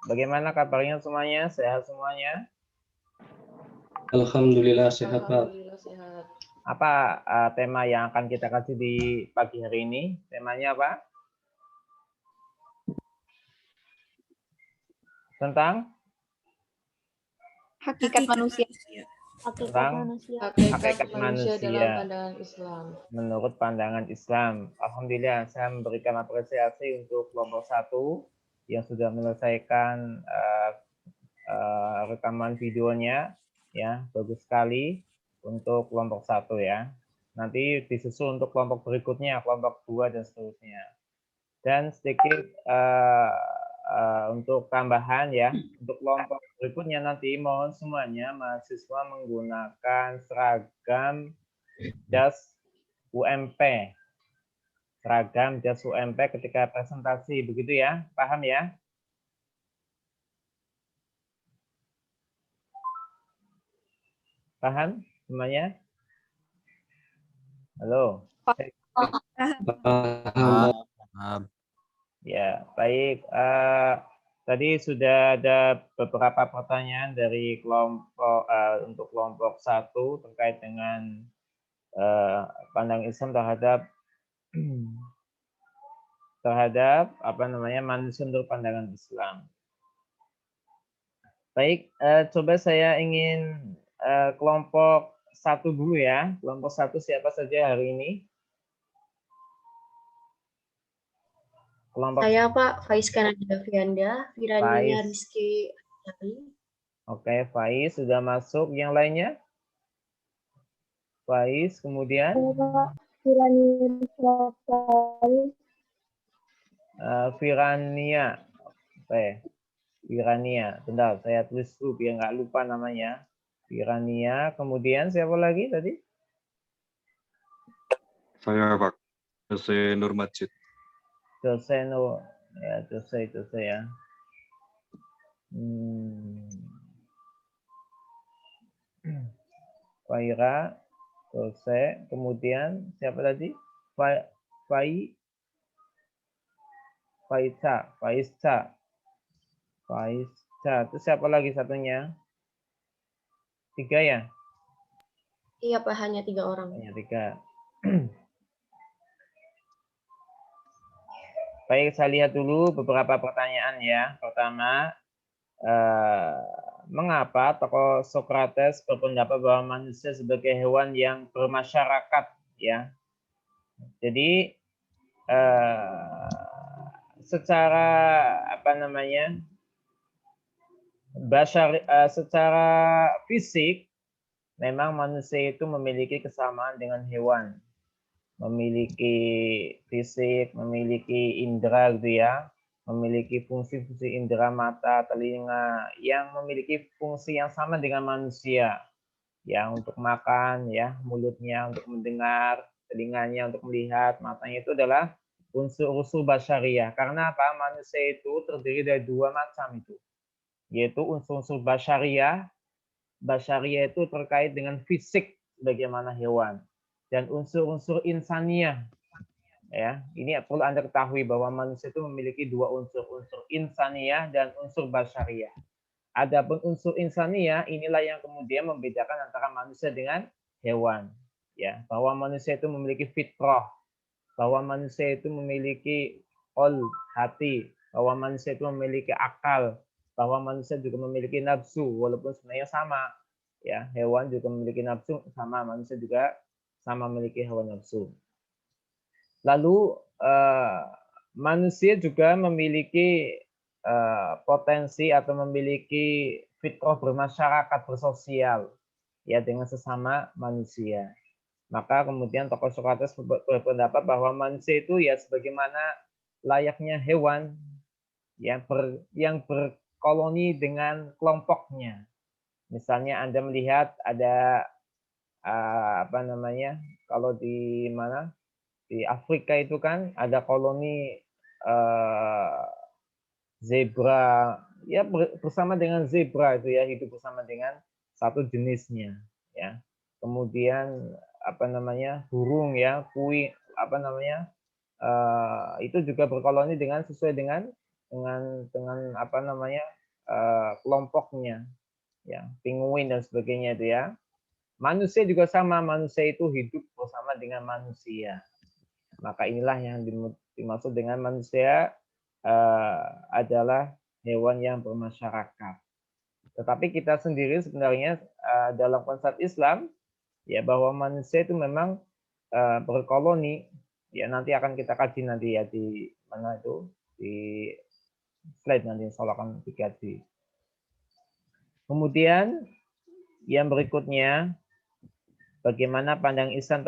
Bagaimana kabarnya semuanya? Sehat semuanya? Alhamdulillah sehat, Pak. Alhamdulillah sehat. Apa tema yang akan kita kasih di pagi hari ini? Temanya apa? Tentang Hakikat manusia. tentang Hakikat manusia manusia dalam pandangan Islam. menurut pandangan Islam. Alhamdulillah saya memberikan apresiasi untuk kelompok 1 yang sudah menyelesaikan rekaman videonya, ya, bagus sekali untuk kelompok 1 ya. Nanti disusul untuk kelompok berikutnya, kelompok 2 dan seterusnya. Dan sedikit untuk tambahan ya, untuk kelompok berikutnya nanti mohon semuanya mahasiswa menggunakan seragam jas UMP. Seragam jas UMP ketika presentasi, begitu ya? Paham ya? Paham semuanya? Halo? Paham. Ya, baik. Tadi sudah ada beberapa pertanyaan dari kelompok untuk kelompok 1 terkait dengan pandang Islam terhadap apa namanya manusia menurut pandangan Islam. Baik, coba saya ingin kelompok 1 dulu ya. Kelompok 1 siapa saja hari ini? Kelompok Saya Pak Faiz Kanada Fianda, Firania Faiz. Rizky. Oke, Faiz sudah masuk. Yang lainnya? Faiz, kemudian Firania. Oke, Firania. Bentar, saya tulis dulu biar nggak lupa namanya. Firania, kemudian siapa lagi tadi? Saya Pak Jose Nur Majid. Jose no, ya Jose ya. Faira, Jose, kemudian siapa tadi? Faisca. Itu siapa lagi satunya? 3 ya? Iya Pak, hanya 3 orang. Hanya 3. Baik, saya lihat dulu beberapa pertanyaan ya. Pertama, mengapa tokoh Socrates berpendapat bahwa manusia sebagai hewan yang bermasyarakat ya? Jadi secara apa namanya? Secara fisik memang manusia itu memiliki kesamaan dengan hewan. Memiliki fisik, memiliki indera gitu ya, memiliki fungsi-fungsi indera mata, telinga yang memiliki fungsi yang sama dengan manusia. Ya, untuk makan ya, mulutnya untuk mendengar, telinganya untuk melihat, matanya itu adalah unsur-unsur basyariah. Karena apa? Manusia itu terdiri dari 2 macam itu. Yaitu unsur-unsur basyariah. Basyariah itu terkait dengan fisik bagaimana hewan. Dan unsur-unsur insaniah ya, ini perlu Anda ketahui bahwa manusia itu memiliki 2 unsur insaniah dan unsur basyariah. Adapun unsur insaniah inilah yang kemudian membedakan antara manusia dengan hewan ya, bahwa manusia itu memiliki fitrah, bahwa manusia itu memiliki hati, bahwa manusia itu memiliki akal, bahwa manusia juga memiliki nafsu walaupun sebenarnya sama ya, hewan juga memiliki nafsu sama, manusia juga sama memiliki hawa nafsu. Lalu manusia juga memiliki potensi atau memiliki fitrah bermasyarakat, bersosial ya dengan sesama manusia. Maka kemudian tokoh Socrates berpendapat bahwa manusia itu ya sebagaimana layaknya hewan yang berkoloni dengan kelompoknya. Misalnya Anda melihat ada apa namanya, kalau di mana di Afrika itu kan ada koloni zebra ya, bersama dengan zebra itu ya, hidup bersama dengan satu jenisnya ya. Kemudian apa namanya, burung ya, kui apa namanya, itu juga berkoloni dengan sesuai dengan dengan apa namanya kelompoknya, ya, penguin dan sebagainya itu ya. Manusia juga sama, manusia itu hidup bersama dengan manusia. Maka inilah yang dimaksud dengan manusia adalah hewan yang bermasyarakat. Tetapi kita sendiri sebenarnya dalam konsep Islam ya bahwa manusia itu memang berkoloni. Ya nanti akan kita kaji nanti ya di mana itu di slide nanti insya Allah akan dikaji. Kemudian yang berikutnya, bagaimana pandang Islam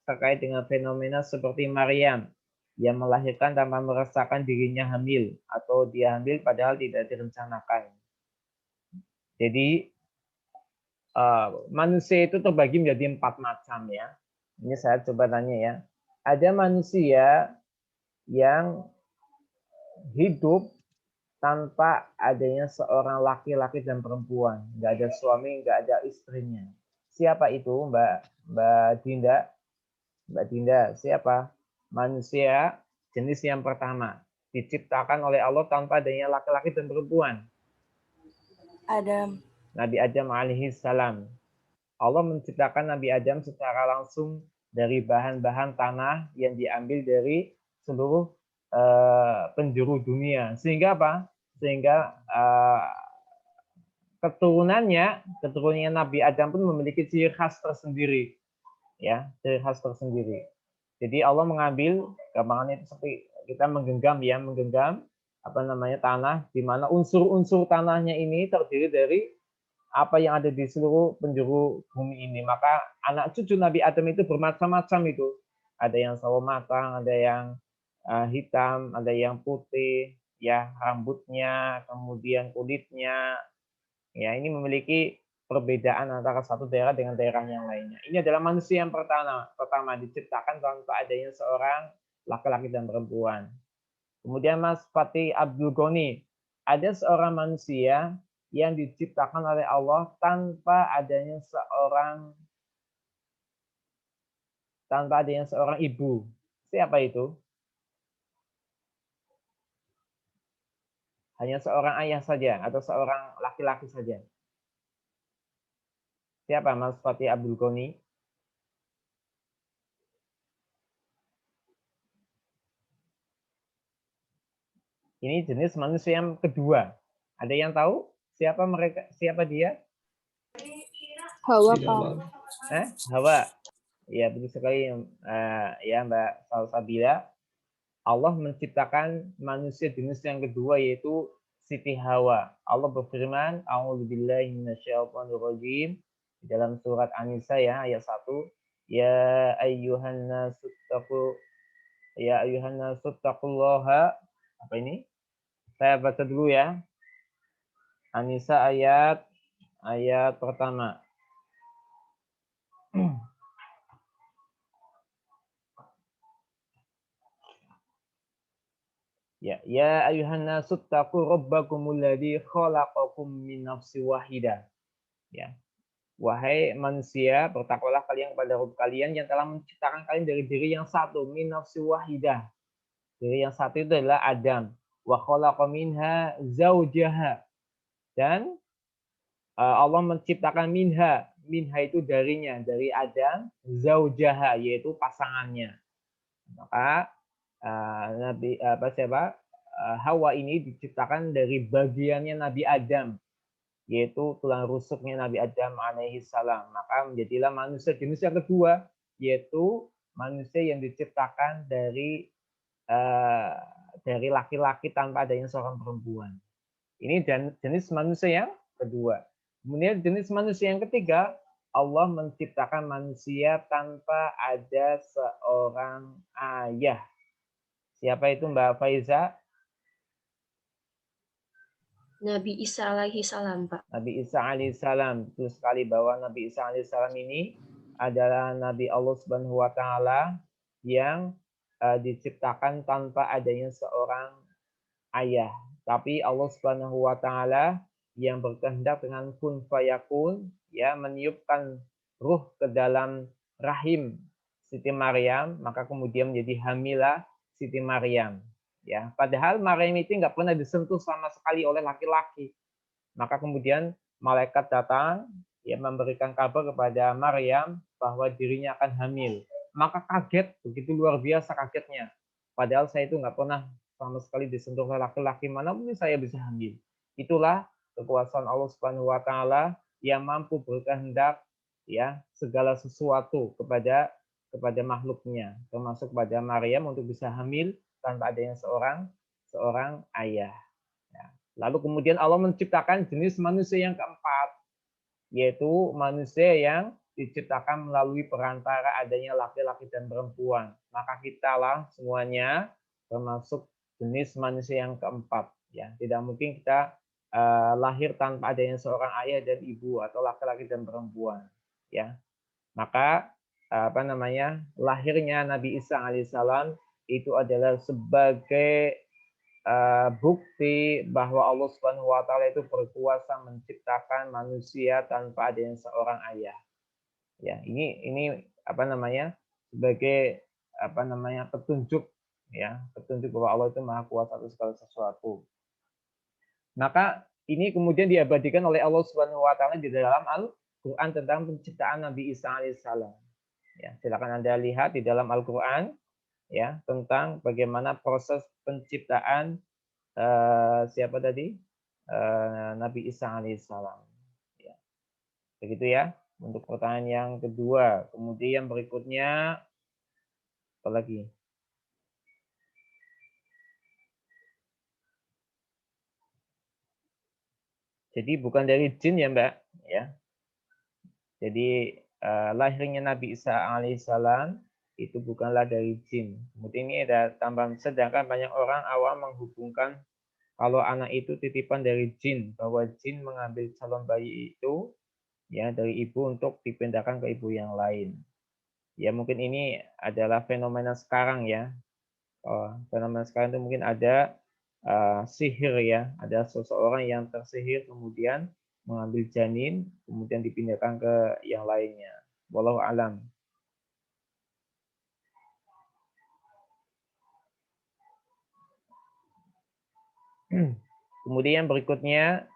terkait dengan fenomena seperti Maryam yang melahirkan tanpa merasakan dirinya hamil atau dia hamil padahal tidak direncanakan. Jadi manusia itu terbagi menjadi 4 macam ya. Ini saya coba tanya ya. Ada manusia yang hidup tanpa adanya seorang laki-laki dan perempuan, nggak ada suami, nggak ada istrinya. Siapa itu, Mbak Dinda? Mbak Dinda, siapa? Manusia jenis yang pertama, diciptakan oleh Allah tanpa adanya laki-laki dan perempuan. Adam. Nabi Adam alaihi salam. Allah menciptakan Nabi Adam secara langsung dari bahan-bahan tanah yang diambil dari seluruh penjuru dunia. Sehingga apa? Sehingga keturunannya Nabi Adam pun memiliki ciri khas tersendiri. Ya, ciri khas tersendiri. Jadi Allah mengambil, gampangannya itu seperti kita menggenggam ya, menggenggam apa namanya tanah, di mana unsur-unsur tanahnya ini terdiri dari apa yang ada di seluruh penjuru bumi ini. Maka anak cucu Nabi Adam itu bermacam-macam itu. Ada yang sawo matang, ada yang hitam, ada yang putih, ya rambutnya, kemudian kulitnya. Ya, ini memiliki perbedaan antara satu daerah dengan daerah yang lainnya. Ini adalah manusia yang pertama diciptakan tanpa adanya seorang laki-laki dan perempuan. Kemudian Mas Fatih Abdul Ghani, ada seorang manusia yang diciptakan oleh Allah tanpa adanya seorang ibu. Siapa itu? Hanya seorang ayah saja atau seorang laki-laki saja. Siapa Mas Fatih Abdul Ghani? Ini jenis manusia yang kedua. Ada yang tahu siapa mereka? Siapa dia? Hawa, Tidak, Pak. Pak. Hawa. Ya, betul sekali ya Mbak Salsabila. Allah menciptakan manusia jenis yang kedua yaitu Siti Hawa. Allah berfirman, A'udzubillahi minasyaitonirrajim di dalam surat An-Nisa ya ayat 1. Ya ayyuhan nasu taqullaha. Apa ini? Saya baca dulu ya. An-Nisa ayat pertama. Ya ayuhan nasu taqu rabbakumul ladzi khalaqakum min nafsin wahidah. Ya. Wahai manusia, bertakwalah kalian kepada Rabb kalian yang telah menciptakan kalian dari diri yang satu, min nafsin wahidah. Diri yang satu itu adalah Adam. Wa khalaqa minha zaujaha. Dan Allah menciptakan minha itu darinya, dari Adam, zaujaha yaitu pasangannya. Maka Hawa ini diciptakan dari bagiannya Nabi Adam, yaitu tulang rusuknya Nabi Adam alaihi salam. Maka menjadilah manusia jenis yang kedua, yaitu manusia yang diciptakan dari laki-laki tanpa adanya seorang perempuan. Ini jenis manusia yang kedua. Kemudian jenis manusia yang ketiga, Allah menciptakan manusia tanpa ada seorang ayah. Siapa itu Mbak Faiza? Nabi Isa alaihi salam, Pak. Nabi Isa alaihi salam. Betul sekali bahwa Nabi Isa alaihi salam ini adalah Nabi Allah Subhanahu wa taala yang diciptakan tanpa adanya seorang ayah. Tapi Allah Subhanahu wa taala yang berkehendak dengan kun fayakun, ya, meniupkan ruh ke dalam rahim Siti Maryam, maka kemudian menjadi hamilah Siti Maryam. Ya, padahal Maryam itu nggak pernah disentuh sama sekali oleh laki-laki. Maka kemudian malaikat datang, ya, memberikan kabar kepada Maryam bahwa dirinya akan hamil. Maka kaget, begitu luar biasa kagetnya. Padahal saya itu nggak pernah sama sekali disentuh oleh laki-laki, mana mungkin saya bisa hamil. Itulah kekuasaan Allah Subhanahu wa taala yang mampu berkehendak, ya, segala sesuatu kepada makhluknya, termasuk pada Maryam untuk bisa hamil tanpa adanya seorang ayah. Ya. Lalu kemudian Allah menciptakan jenis manusia yang keempat, yaitu manusia yang diciptakan melalui perantara adanya laki-laki dan perempuan. Maka kitalah semuanya termasuk jenis manusia yang keempat. Ya, tidak mungkin kita lahir tanpa adanya seorang ayah dan ibu atau laki-laki dan perempuan. Ya, maka lahirnya Nabi Isa alaihissalam itu adalah sebagai bukti bahwa Allah Subhanahu wa taala itu berkuasa menciptakan manusia tanpa adanya seorang ayah. Ya, ini sebagai petunjuk, ya, petunjuk bahwa Allah itu Maha Kuasa atas segala sesuatu. Maka ini kemudian diabadikan oleh Allah Subhanahu wa taala di dalam Al-Qur'an tentang penciptaan Nabi Isa alaihissalam. Ya, silakan Anda lihat di dalam Al-Qur'an, ya, tentang bagaimana proses penciptaan siapa tadi? Nabi Isa alaihissalam. Ya. Begitu ya untuk pertanyaan yang kedua. Kemudian berikutnya apa lagi? Jadi bukan dari jin ya, Mbak, ya. Jadi lahirnya Nabi Isa alaihissalam itu bukanlah dari jin. Kemudian ini ada tambahan, sedangkan banyak orang awam menghubungkan kalau anak itu titipan dari jin, bahwa jin mengambil calon bayi itu, ya, dari ibu untuk dipindahkan ke ibu yang lain. Ya, mungkin ini adalah fenomena sekarang, ya. Fenomena sekarang itu mungkin ada sihir, ya, ada seseorang yang tersihir kemudian mengambil janin kemudian dipindahkan ke yang lainnya. Wallahu alam. Kemudian berikutnya,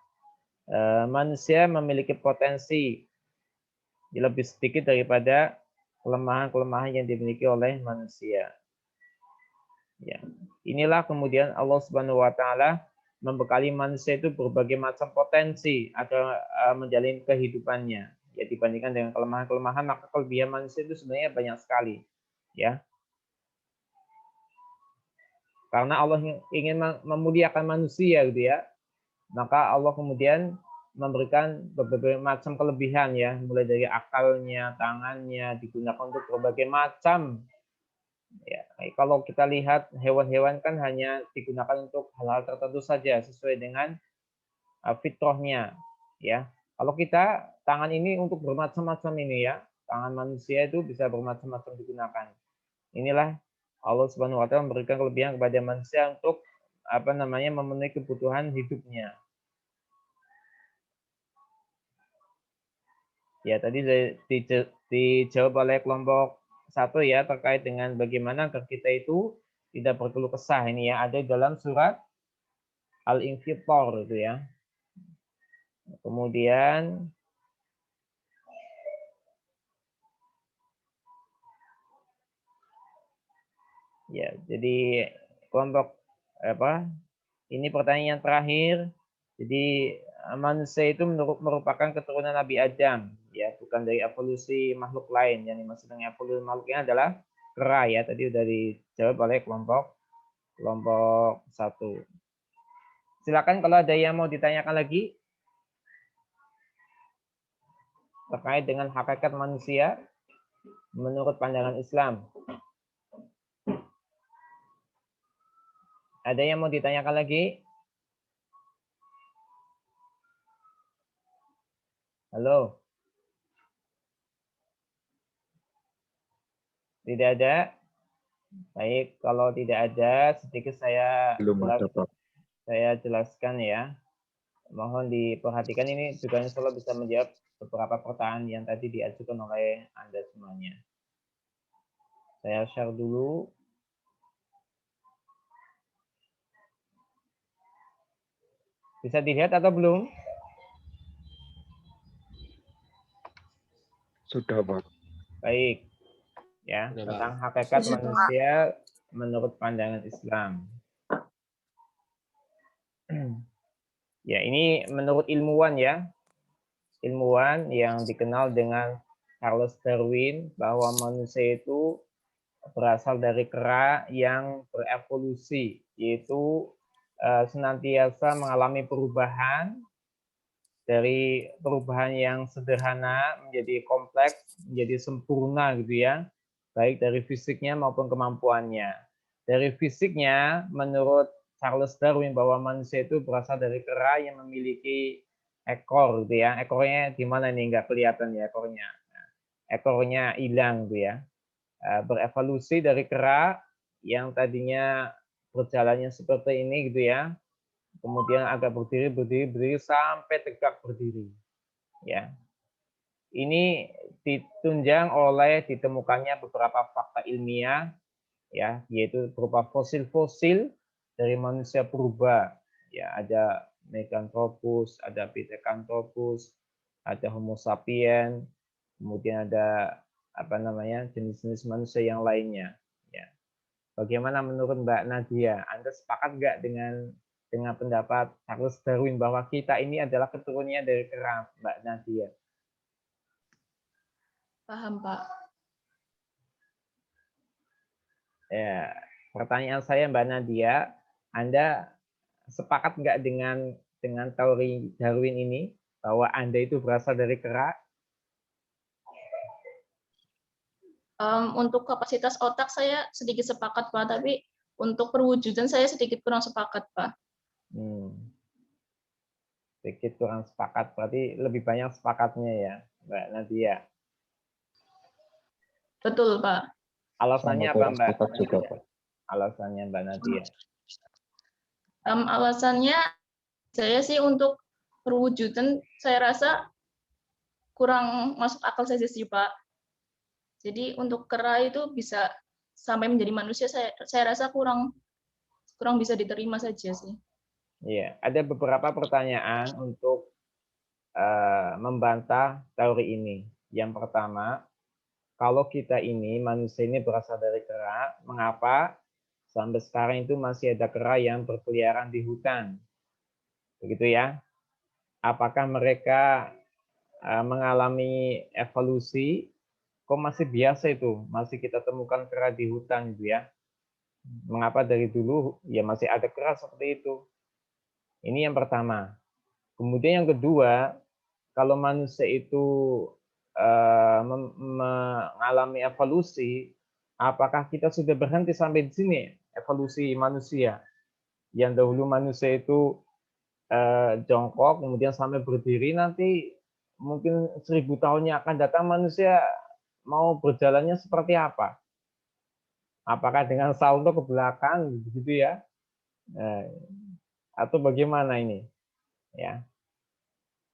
manusia memiliki potensi lebih sedikit daripada kelemahan-kelemahan yang dimiliki oleh manusia. Ya. Inilah kemudian Allah Subhanahu wa taala membekali manusia itu berbagai macam potensi atau menjalin kehidupannya. Ya, dibandingkan dengan kelemahan-kelemahan, maka kelebihan manusia itu sebenarnya banyak sekali. Ya. Karena Allah ingin memuliakan manusia gitu ya. Maka Allah kemudian memberikan berbagai macam kelebihan, ya, mulai dari akalnya, tangannya digunakan untuk berbagai macam, ya. Kalau kita lihat hewan-hewan kan hanya digunakan untuk hal-hal tertentu saja sesuai dengan fitrahnya, ya. Kalau kita tangan ini untuk bermacam-macam ini, ya, tangan manusia itu bisa bermacam-macam digunakan. Inilah Allah Subhanahu wa taala memberikan kelebihan kepada manusia untuk memenuhi kebutuhan hidupnya. Ya, tadi dijawab oleh kelompok 1, ya, terkait dengan bagaimana agar kita itu tidak berkeluh kesah. Ini ya ada dalam surat Al-Infitar itu ya. Kemudian ya, jadi kelompok ini pertanyaan yang terakhir. Jadi manusia itu merupakan keturunan Nabi Adam, ya, bukan dari evolusi makhluk lain. Yang dimaksud dengan evolusi makhluknya adalah kera, ya, tadi sudah dijawab oleh kelompok 1. Silakan kalau ada yang mau ditanyakan lagi terkait dengan hakikat manusia menurut pandangan Islam. Ada yang mau ditanyakan lagi? Halo? Tidak ada? Baik, kalau tidak ada, sedikit saya jelaskan, ya. Mohon diperhatikan, ini juga insya Allah bisa menjawab beberapa pertanyaan yang tadi diajukan oleh Anda semuanya. Saya share dulu. Bisa dilihat atau belum? Sudah, Pak. Baik. Ya, Sudah, Pak. tentang hakikat Sudah, Pak. manusia menurut pandangan Islam. Ya, ini menurut ilmuwan ya. Ilmuwan yang dikenal dengan Charles Darwin bahwa manusia itu berasal dari kera yang berevolusi, yaitu senantiasa mengalami perubahan dari perubahan yang sederhana menjadi kompleks, menjadi sempurna gitu ya, baik dari fisiknya maupun kemampuannya. Dari fisiknya, menurut Charles Darwin bahwa manusia itu berasal dari kera yang memiliki ekor gitu ya. Ekornya di mana nih? Nggak kelihatan ya ekornya. Ekornya hilang gitu ya. Berevolusi dari kera yang tadinya berjalannya seperti ini gitu ya, kemudian agak berdiri sampai tegak berdiri. Ya, ini ditunjang oleh ditemukannya beberapa fakta ilmiah, ya, yaitu berupa fosil-fosil dari manusia purba. Ya, ada Meganthropus, ada Pithecanthropus, ada Homo sapiens, kemudian ada apa namanya jenis-jenis manusia yang lainnya. Ya. Bagaimana menurut Mbak Nadia? Anda sepakat nggak dengan pendapat Charles Darwin bahwa kita ini adalah keturunannya dari kera, Mbak Nadia? Paham, Pak. Ya, pertanyaan saya Mbak Nadia, Anda sepakat nggak dengan teori Darwin ini bahwa Anda itu berasal dari kera? Untuk kapasitas otak saya sedikit sepakat, Pak, tapi untuk perwujudan saya sedikit kurang sepakat, Pak. Sedikit kurang sepakat, berarti lebih banyak sepakatnya ya, Mbak Nadia. Betul, Pak. Alasannya Sama apa, kurang Mbak sepakat juga, Nadia? Pak. Alasannya Mbak Nadia. Alasannya saya sih untuk perwujudan saya rasa kurang masuk akal saja sih, Pak. Jadi untuk kera itu bisa sampai menjadi manusia, saya rasa kurang bisa diterima saja sih. Iya, ada beberapa pertanyaan untuk membantah teori ini. Yang pertama, kalau kita ini manusia ini berasal dari kera, mengapa sampai sekarang itu masih ada kera yang berkeliaran di hutan? Begitu ya. Apakah mereka mengalami evolusi? Kok masih biasa itu? Masih kita temukan kera di hutan gitu ya. Mengapa dari dulu ya masih ada kera seperti itu? Ini yang pertama. Kemudian yang kedua, kalau manusia itu mengalami evolusi, apakah kita sudah berhenti sampai di sini evolusi manusia? Yang dahulu manusia itu jongkok, kemudian sampai berdiri, nanti mungkin 1000 tahun yang akan datang manusia mau berjalannya seperti apa? Apakah dengan salto ke belakang, begitu ya? Atau bagaimana ini? Ya.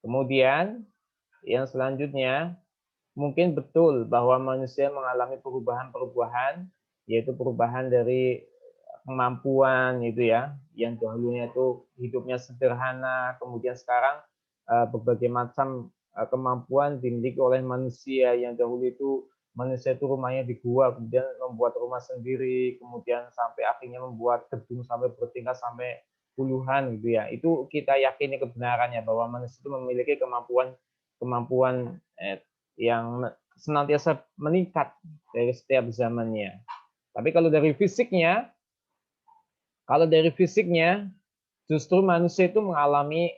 Kemudian yang selanjutnya, mungkin betul bahwa manusia mengalami perubahan-perubahan, yaitu perubahan dari kemampuan itu ya, yang dahulunya itu hidupnya sederhana, kemudian sekarang berbagai macam kemampuan dimiliki oleh manusia. Yang dahulu itu manusia itu rumahnya di gua, kemudian membuat rumah sendiri, kemudian sampai akhirnya membuat gedung sampai bertingkat sampai puluhan gitu ya. Itu kita yakini kebenarannya bahwa manusia itu memiliki kemampuan yang senantiasa meningkat dari setiap zamannya. Tapi kalau dari fisiknya, justru manusia itu mengalami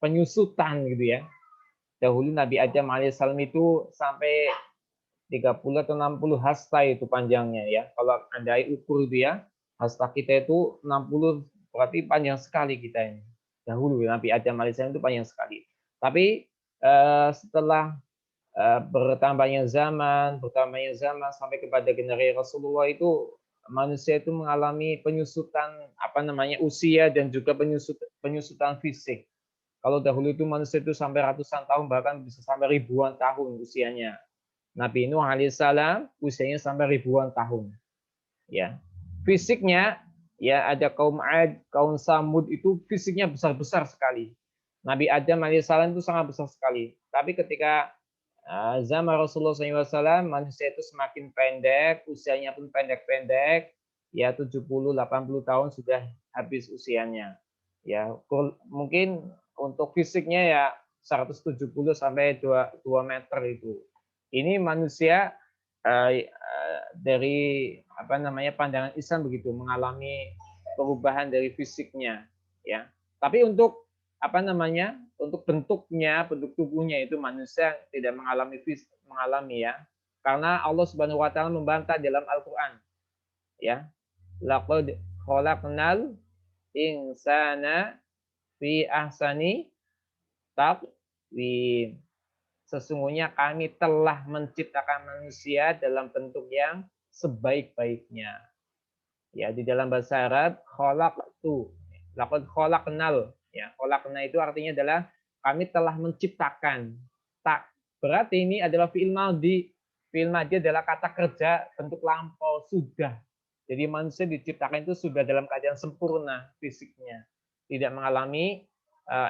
penyusutan gitu ya. Dahulu Nabi Adam alaihissalam itu sampai 30 atau 60 hasta itu panjangnya ya. Kalau Anda ukur itu ya, hasta kita itu 60, berarti panjang sekali kita ini. Dahulu Nabi Adam alaihissalam itu panjang sekali. Tapi setelah bertambahnya zaman sampai kepada generasi Rasulullah itu manusia itu mengalami penyusutan usia dan juga penyusutan fisik. Kalau dahulu itu manusia itu sampai ratusan tahun, bahkan bisa sampai ribuan tahun usianya. Nabi Nuh alaihissalam usianya sampai ribuan tahun. Ya, fisiknya Ya, ada kaum Ad, kaum Samud itu fisiknya besar-besar sekali. Nabi Adam alaihissalam itu sangat besar sekali. Tapi ketika zaman Rasulullah SAW, manusia itu semakin pendek, usianya pun pendek-pendek, ya 70-80 tahun sudah habis usianya. Ya, mungkin untuk fisiknya ya 170 sampai 2 meter itu. Ini manusia dari pandangan Islam begitu, mengalami perubahan dari fisiknya, ya. Tapi untuk untuk bentuknya, bentuk tubuhnya itu manusia tidak mengalami ya. Karena Allah Subhanahu wa taala membantah dalam Al-Qur'an. Ya. Laqad khalaqnal insana fi ahsani taqwim. Sesungguhnya kami telah menciptakan manusia dalam bentuk yang sebaik-baiknya. Ya, di dalam bahasa Arab khalaqtu, laqad khalaqnal. Ya, khalaqna itu artinya adalah kami telah menciptakan. Tak berarti ini adalah fi'il madhi. Fi'il madhi adalah kata kerja bentuk lampau, sudah. Jadi manusia diciptakan itu sudah dalam keadaan sempurna fisiknya, tidak mengalami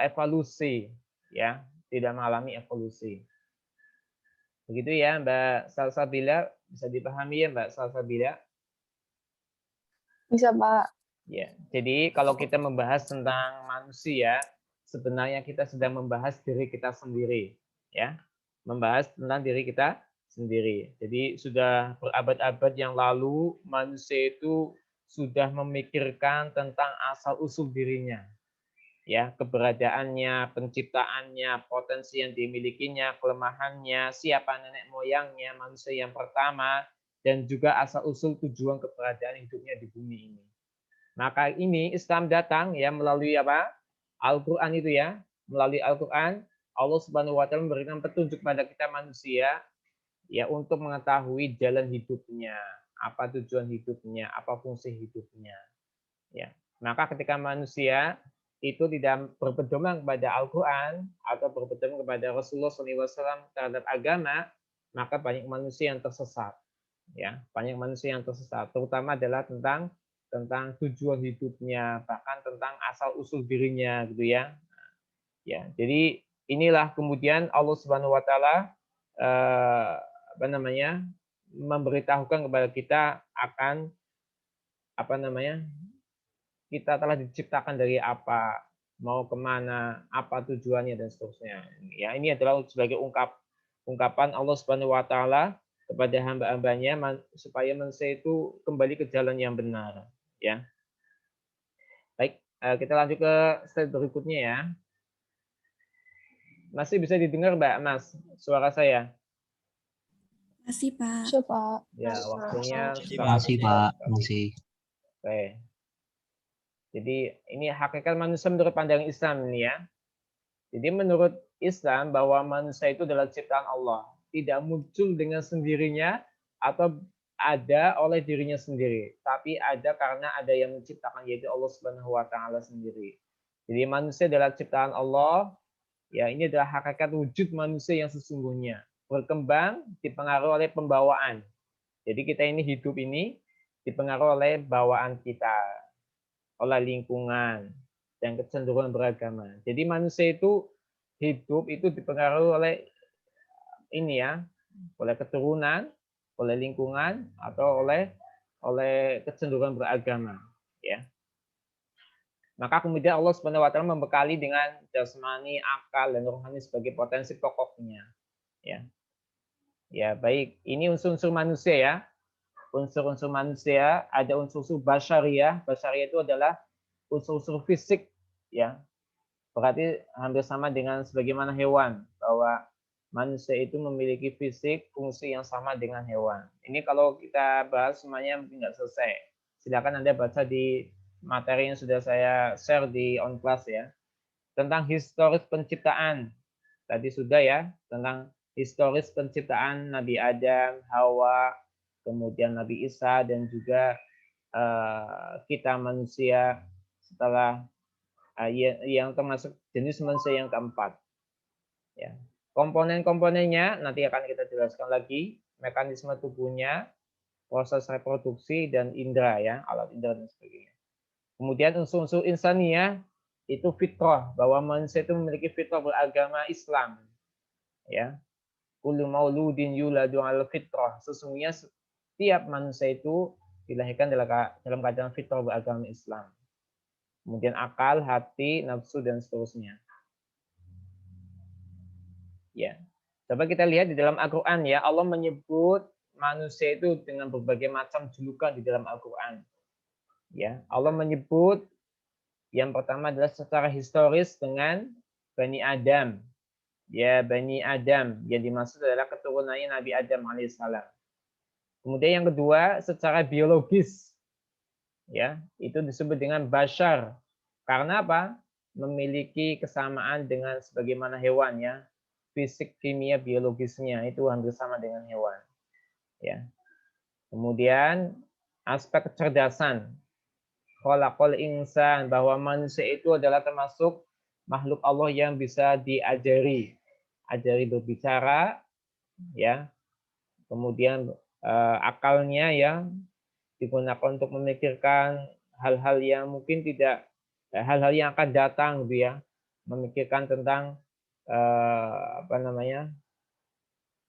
evolusi, ya, tidak mengalami evolusi. Begitu ya, Mbak Salsabila, bisa dipahami ya, Mbak Salsabila? Bisa, Pak. Ya, jadi kalau kita membahas tentang manusia, sebenarnya kita sedang membahas diri kita sendiri, ya, membahas tentang diri kita sendiri. Jadi sudah berabad-abad yang lalu manusia itu sudah memikirkan tentang asal usul dirinya, ya, keberadaannya, penciptaannya, potensi yang dimilikinya, kelemahannya, siapa nenek moyangnya, manusia yang pertama, dan juga asal usul tujuan keberadaan hidupnya di bumi ini. Maka ini Islam datang ya melalui apa? Al-Qur'an itu ya. Melalui Al-Qur'an Allah Subhanahu wa taala memberikan petunjuk pada kita manusia ya untuk mengetahui jalan hidupnya, apa tujuan hidupnya, apa fungsi hidupnya. Ya. Maka ketika manusia itu tidak berpedoman kepada Al-Qur'an atau berpedoman kepada Rasulullah SAW terhadap agama, maka banyak manusia yang tersesat. Ya, banyak manusia yang tersesat, terutama adalah tentang tujuan hidupnya, bahkan tentang asal usul dirinya gitu ya. Ya, jadi inilah kemudian Allah Subhanahu wa taala memberitahukan kepada kita akan kita telah diciptakan dari apa, mau kemana, apa tujuannya dan seterusnya. Ya, ini adalah sebagai ungkapan Allah Subhanahu wa taala kepada hamba-hambanya supaya manusia itu kembali ke jalan yang benar, ya. Baik, kita lanjut ke slide berikutnya ya. Masih bisa didengar, Mbak Mas, suara saya? Masih, Pak. Bisa, Pak. Ya, waktunya Masih, Pak. Masih. Oke. Jadi ini hakikat manusia menurut pandangan Islam ini ya. Jadi menurut Islam bahwa manusia itu adalah ciptaan Allah, tidak muncul dengan sendirinya atau ada oleh dirinya sendiri, tapi ada karena ada yang menciptakan, yaitu Allah Subhanahu wa taala sendiri. Jadi manusia adalah ciptaan Allah, ya, ini adalah hakikat wujud manusia yang sesungguhnya. Berkembang dipengaruhi oleh pembawaan. Jadi kita ini hidup ini dipengaruhi oleh bawaan kita, oleh lingkungan dan kecenderungan beragama. Jadi manusia itu hidup itu dipengaruhi oleh ini ya, oleh keturunan, oleh lingkungan atau oleh kecenderungan beragama, ya. Maka kemudian Allah Subhanahu wa taala membekali dengan jasmani, akal dan rohani sebagai potensi pokoknya, ya. Ya, baik. Ini unsur-unsur manusia ya. Unsur-unsur manusia, ada unsur-unsur basyariah. Basyariah itu adalah unsur-unsur fisik, ya. Berarti hampir sama dengan sebagaimana hewan, bahwa manusia itu memiliki fisik, fungsi yang sama dengan hewan. Ini kalau kita bahas semuanya mungkin nggak selesai. Silakan Anda baca di materi yang sudah saya share di OnClass ya. Tentang historis penciptaan. Tadi sudah ya, tentang historis penciptaan Nabi Adam, Hawa, kemudian Nabi Isa, dan juga kita manusia setelah yang termasuk jenis manusia yang keempat. Ya. Komponen-komponennya nanti akan kita jelaskan lagi, mekanisme tubuhnya, proses reproduksi dan indera ya, alat indera dan sebagainya. Kemudian unsur-unsur insaniyah itu fitrah, bahwa manusia itu memiliki fitrah beragama Islam. Ya. Kullu mauludin yuladu 'alal fitrah. Sesungguhnya setiap manusia itu dilahirkan dalam keadaan fitrah beragama Islam. Kemudian akal, hati, nafsu, dan seterusnya. Ya. Coba kita lihat di dalam Al-Quran ya, Allah menyebut manusia itu dengan berbagai macam julukan di dalam Al-Quran. Ya, Allah menyebut yang pertama adalah secara historis dengan Bani Adam. Ya, Bani Adam. Yang dimaksud adalah keturunannya Nabi Adam alaihissalam. Kemudian yang kedua secara biologis. Ya, itu disebut dengan bashar. Karena apa? Memiliki kesamaan dengan sebagaimana hewan ya. Fisik, kimia, biologisnya itu hampir sama dengan hewan. Ya. Kemudian aspek kecerdasan. Khalaqal insan, bahwa manusia itu adalah termasuk makhluk Allah yang bisa diajari. Ajari berbicara, ya. Kemudian akalnya ya digunakan untuk memikirkan hal-hal yang mungkin tidak, hal-hal yang akan datang gitu ya. Memikirkan tentang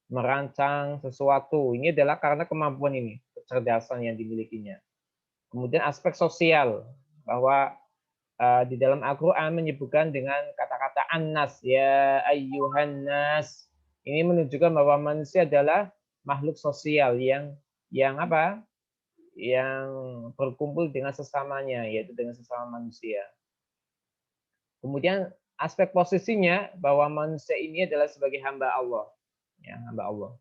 merancang sesuatu. Ini adalah karena kemampuan ini, kecerdasan yang dimilikinya. Kemudian aspek sosial, bahwa di dalam Al-Quran menyebutkan dengan kata-kata an-nas, ya ayyuhan nas. Ini menunjukkan bahwa manusia adalah makhluk sosial yang apa? Yang berkumpul dengan sesamanya, yaitu dengan sesama manusia. Kemudian aspek posisinya, bahwa manusia ini adalah sebagai hamba Allah. Ya, hamba Allah.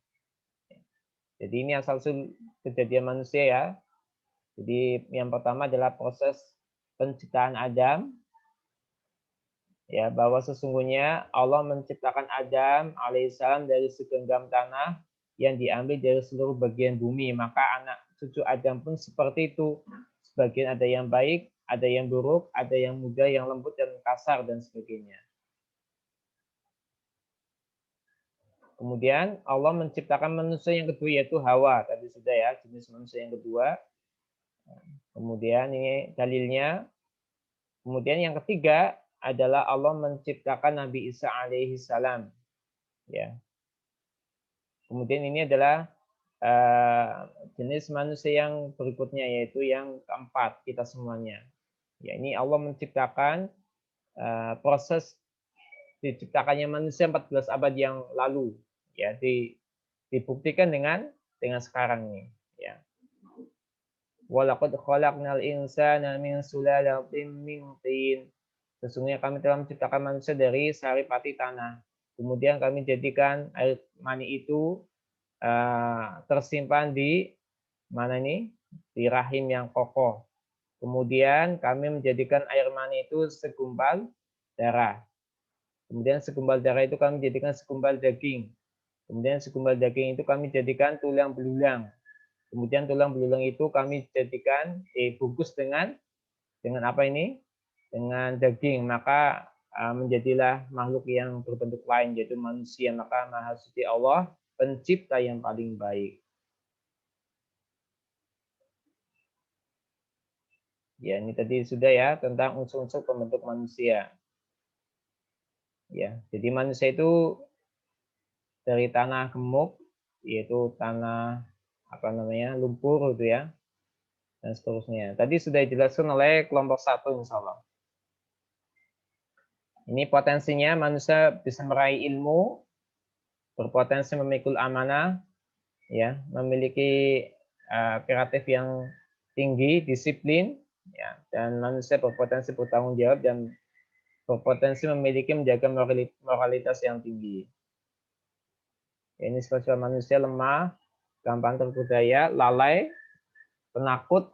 Jadi ini asal-usul kejadian manusia ya. Jadi yang pertama adalah proses penciptaan Adam. Ya, bahwa sesungguhnya Allah menciptakan Adam alaihissalam dari segenggam tanah yang diambil dari seluruh bagian bumi. Maka anak cucu Adam pun seperti itu. Sebagian ada yang baik, ada yang buruk, ada yang muda, yang lembut dan kasar dan sebagainya. Kemudian Allah menciptakan manusia yang kedua yaitu Hawa. Tadi sudah ya, jenis manusia yang kedua. Kemudian ini dalilnya. Kemudian yang ketiga adalah Allah menciptakan Nabi Isa alaihi salam. Ya. Kemudian ini adalah jenis manusia yang berikutnya yaitu yang keempat kita semuanya. Ya, ini Allah menciptakan proses diciptakannya manusia 14 abad yang lalu. Ya, dibuktikan dengan sekarang ini. Ya. Walaqad khalaqnal insana min sulalatin min tin. Sesungguhnya kami telah menciptakan manusia dari saripati tanah. Kemudian kami jadikan air mani itu tersimpan di mana ini? Di rahim yang kokoh. Kemudian kami menjadikan air mani itu segumpal darah. Kemudian segumpal darah itu kami jadikan segumpal daging. Kemudian segumpal daging itu kami jadikan tulang belulang. Kemudian tulang belulang itu kami jadikan dibungkus dengan apa ini? Dengan daging. Maka menjadilah makhluk yang berbentuk lain yaitu manusia. Maka Maha Suci Allah pencipta yang paling baik. Ya, ini tadi sudah ya tentang unsur-unsur pembentuk manusia. Ya, jadi manusia itu dari tanah gemuk, yaitu tanah lumpur gitu ya, dan seterusnya. Tadi sudah dijelaskan oleh kelompok 1 insya Allah. Ini potensinya manusia bisa meraih ilmu, berpotensi memikul amanah, ya, memiliki kreatif yang tinggi, disiplin, ya, dan manusia berpotensi bertanggung jawab dan berpotensi menjaga moralitas yang tinggi. Ya, ini sifat manusia lemah, gampang terpedaya, lalai, penakut,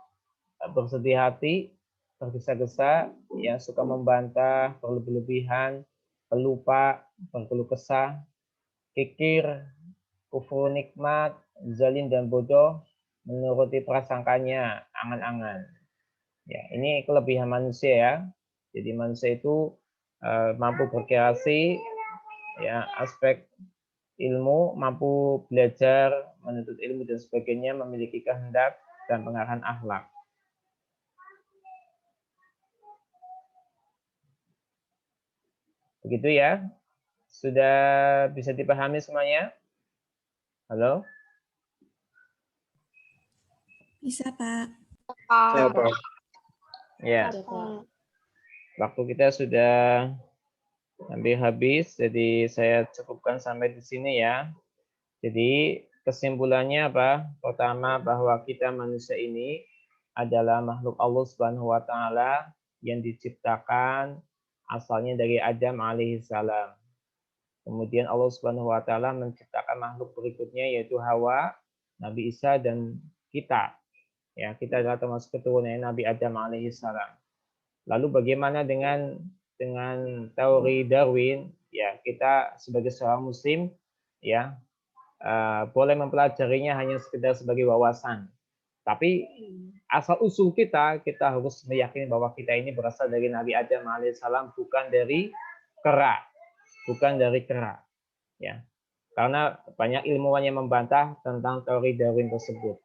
bersedih hati, tergesa-gesa, ya, suka membantah, berlebih-lebihan, pelupa, berkeluh kesah, kikir, kufur nikmat, zalim dan bodoh, menuruti prasangkanya, angan-angan. Ya, ini kelebihan manusia ya. Jadi manusia itu mampu berkreasi, ya, aspek ilmu, mampu belajar, menuntut ilmu dan sebagainya, memiliki kehendak dan pengarahan akhlak. Begitu ya? Sudah bisa dipahami semuanya? Halo? Bisa, Pak. Ya, Pak. Ya, Ada, Pak. waktu kita sudah hampir habis, jadi saya cukupkan sampai di sini ya. Jadi kesimpulannya apa? Pertama, bahwa kita manusia ini adalah makhluk Allah Subhanahu wa taala yang diciptakan asalnya dari Adam alaihissalam. Kemudian Allah Subhanahu wa taala menciptakan makhluk berikutnya yaitu Hawa, Nabi Isa dan kita. Ya, kita adalah termasuk keturunan Nabi Adam alaihissalam. Lalu bagaimana dengan teori Darwin? Ya, kita sebagai seorang muslim ya boleh mempelajarinya hanya sekedar sebagai wawasan. Tapi asal usul kita harus meyakini bahwa kita ini berasal dari Nabi Adam alaihissalam, bukan dari kera. Bukan dari kera. Ya. Karena banyak ilmuwan yang membantah tentang teori Darwin tersebut.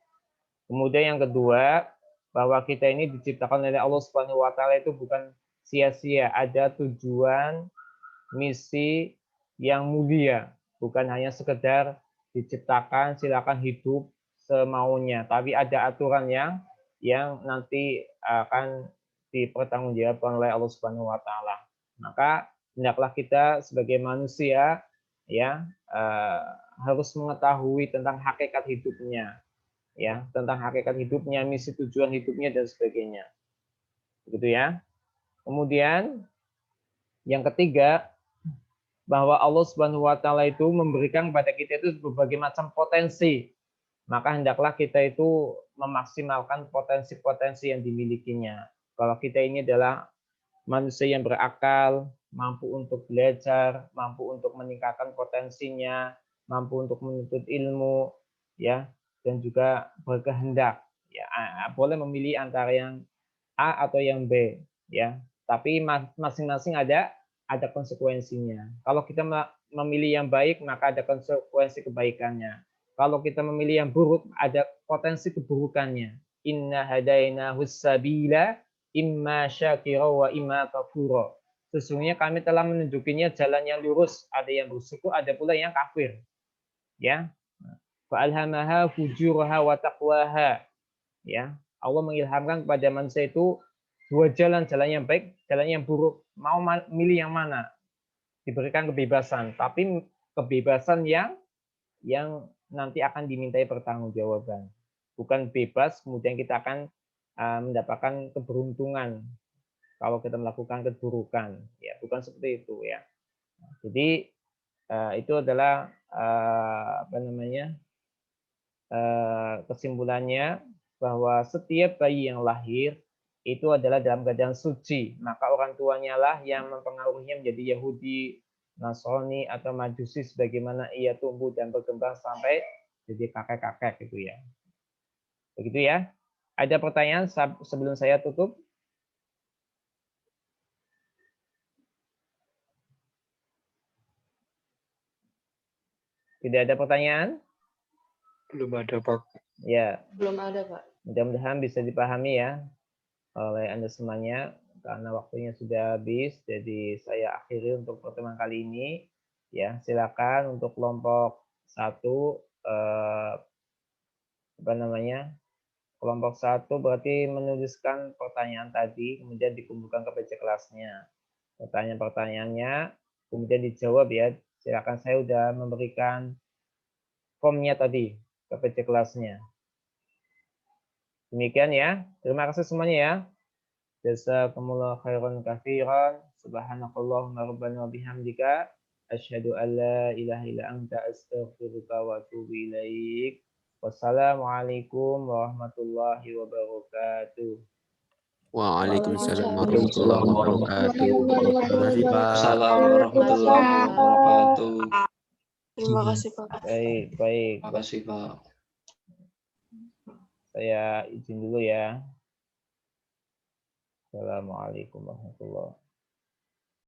Kemudian yang kedua, bahwa kita ini diciptakan oleh Allah Subhanahu wa taala itu bukan sia-sia, ada tujuan misi yang mulia, bukan hanya sekedar diciptakan silakan hidup semaunya, tapi ada aturan yang nanti akan dipertanggungjawabkan oleh Allah Subhanahu wa taala. Maka hendaklah kita sebagai manusia ya harus mengetahui tentang hakikat hidupnya, ya, tentang hakikat hidupnya, misi tujuan hidupnya dan sebagainya. Begitu ya. Kemudian yang ketiga, bahwa Allah Subhanahu wa taala itu memberikan kepada kita itu berbagai macam potensi. Maka hendaklah kita itu memaksimalkan potensi-potensi yang dimilikinya. Kalau kita ini adalah manusia yang berakal, mampu untuk belajar, mampu untuk meningkatkan potensinya, mampu untuk menuntut ilmu, ya, dan juga berkehendak. Ya, boleh memilih antara yang A atau yang B, ya. Tapi masing-masing ada konsekuensinya. Kalau kita memilih yang baik, maka ada konsekuensi kebaikannya. Kalau kita memilih yang buruk, ada potensi keburukannya. Inna hadainahu sabila imma syakira wa imma kafura. Sesungguhnya kami telah menunjukinya jalan yang lurus, ada yang bersyukur, ada pula yang kafir. Ya. Fa'alhamaha fujuraha wa taqwaha. Ya. Allah mengilhamkan kepada manusia itu dua jalan yang baik, jalan yang buruk. Mau milih yang mana? Diberikan kebebasan, tapi kebebasan yang nanti akan dimintai pertanggungjawaban. Bukan bebas, kemudian kita akan mendapatkan keberuntungan kalau kita melakukan keburukan. Ya, bukan seperti itu ya. Jadi itu adalah kesimpulannya, bahwa setiap bayi yang lahir itu adalah dalam keadaan suci, maka orang tuanya lah yang mempengaruhinya menjadi Yahudi, Nasrani atau Majusi sebagaimana ia tumbuh dan berkembang sampai jadi kakek-kakek gitu ya. Begitu ya. Ada pertanyaan sebelum saya tutup? Tidak ada pertanyaan? Belum ada, Pak. Ya, Belum ada, Pak. mudah-mudahan bisa dipahami ya oleh Anda semuanya, karena waktunya sudah habis, jadi saya akhiri untuk pertemuan kali ini. Ya, silakan untuk kelompok 1 kelompok 1 berarti menuliskan pertanyaan tadi, kemudian dikumpulkan ke PC kelasnya. Pertanyaan-pertanyaannya kemudian dijawab ya. Silakan, saya sudah memberikan formnya tadi ke PC kelasnya. Demikian ya. Terima kasih semuanya ya. Jazakumullah khairan katsiran. Subhanakallahumma rabbana wa bihamdika asyhadu an la ilaha illa anta astaghfiruka wa atubu ilaik. Wassalamualaikum warahmatullahi wabarakatuh. Waalaikumsalam warahmatullahi wabarakatuh. Terima kasih, Pak. Assalamualaikum warahmatullahi wabarakatuh. Terima kasih, Pak. Baik. Terima kasih, Pak. Saya izin dulu ya. Assalamualaikum warahmatullahi wabarakatuh.